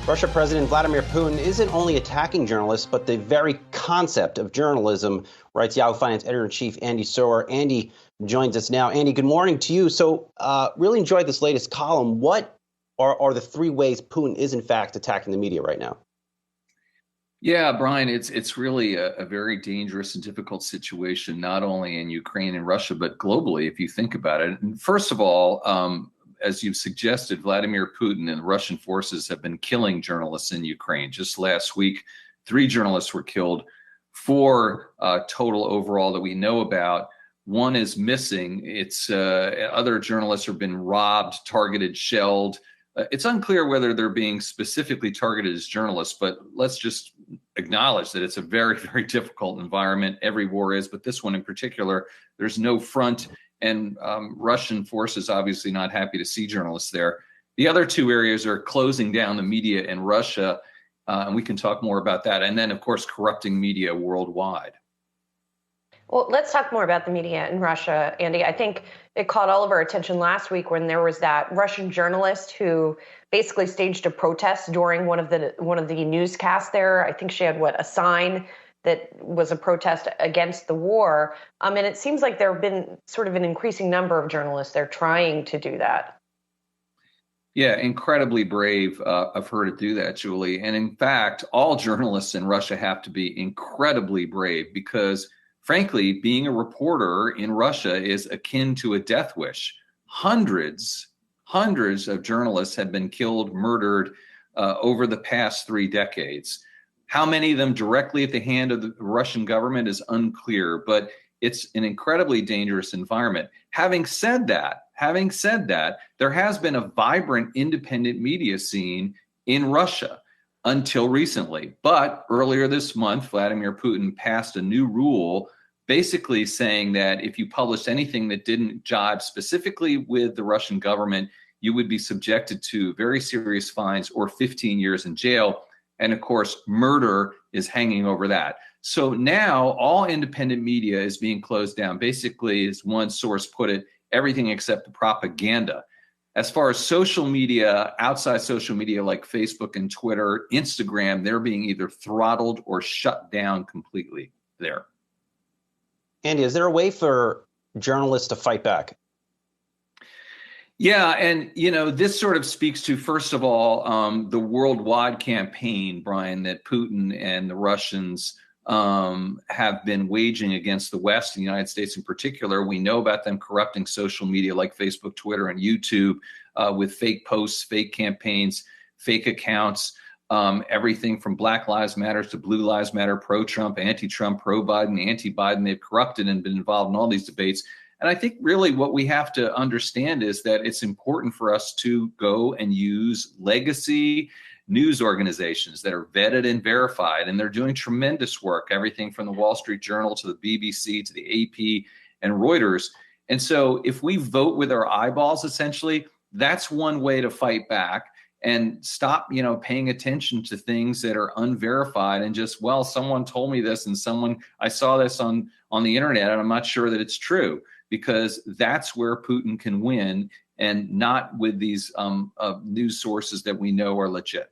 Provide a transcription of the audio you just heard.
Russian President Vladimir Putin isn't only attacking journalists, but the very concept of journalism, writes Yahoo Finance editor-in-chief Andy Serwer. Andy joins us now. Andy, good morning to you. So really enjoyed this latest column. What are the three ways Putin is, in fact, attacking the media right now? Yeah, Brian, it's really a very dangerous and difficult situation, not only in Ukraine and Russia, but globally, if you think about it. And first of all, as you've suggested, Vladimir Putin and the Russian forces have been killing journalists in Ukraine. Just last week, 3 journalists were killed, 4 total overall that we know about. 1 is missing. It's other journalists have been robbed, targeted, shelled. It's unclear whether they're being specifically targeted as journalists, but let's just acknowledge that it's a very, very difficult environment. Every war is, but this one in particular, there's no front, and Russian forces obviously not happy to see journalists there. The other 2 areas are closing down the media in Russia, and we can talk more about that. And then, of course, corrupting media worldwide. Well, let's talk more about the media in Russia, Andy. I think it caught all of our attention last week when there was that Russian journalist who basically staged a protest during one of the newscasts there. I think she had a sign that was a protest against the war. And it seems like there have been sort of an increasing number of journalists there trying to do that. Yeah, incredibly brave of her to do that, Julie. And in fact, all journalists in Russia have to be incredibly brave because, frankly, being a reporter in Russia is akin to a death wish. Hundreds of journalists have been killed, murdered over the past 3 decades. How many of them directly at the hand of the Russian government is unclear, but it's an incredibly dangerous environment. Having said that, there has been a vibrant independent media scene in Russia until recently. But earlier this month, Vladimir Putin passed a new rule basically saying that if you published anything that didn't jibe specifically with the Russian government, you would be subjected to very serious fines or 15 years in jail. And of course, murder is hanging over that. So now all independent media is being closed down. Basically, as one source put it, everything except the propaganda. As far as social media, outside social media like Facebook and Twitter, Instagram, they're being either throttled or shut down completely there. Andy, is there a way for journalists to fight back? Yeah, and this sort of speaks to, first of all, the worldwide campaign, Brian, that Putin and the Russians have been waging against the West, the United States in particular. We know about them corrupting social media like Facebook, Twitter, and YouTube with fake posts, fake campaigns, fake accounts. Everything from Black Lives Matter to Blue Lives Matter, pro-Trump, anti-Trump, pro-Biden, anti-Biden. They've corrupted and been involved in all these debates. And I think really what we have to understand is that it's important for us to go and use legacy news organizations that are vetted and verified, and they're doing tremendous work, everything from the Wall Street Journal to the BBC to the AP and Reuters. And so if we vote with our eyeballs, essentially, that's one way to fight back and stop, paying attention to things that are unverified and just, well, someone told me this and I saw this on the internet and I'm not sure that it's true, because that's where Putin can win and not with these news sources that we know are legit.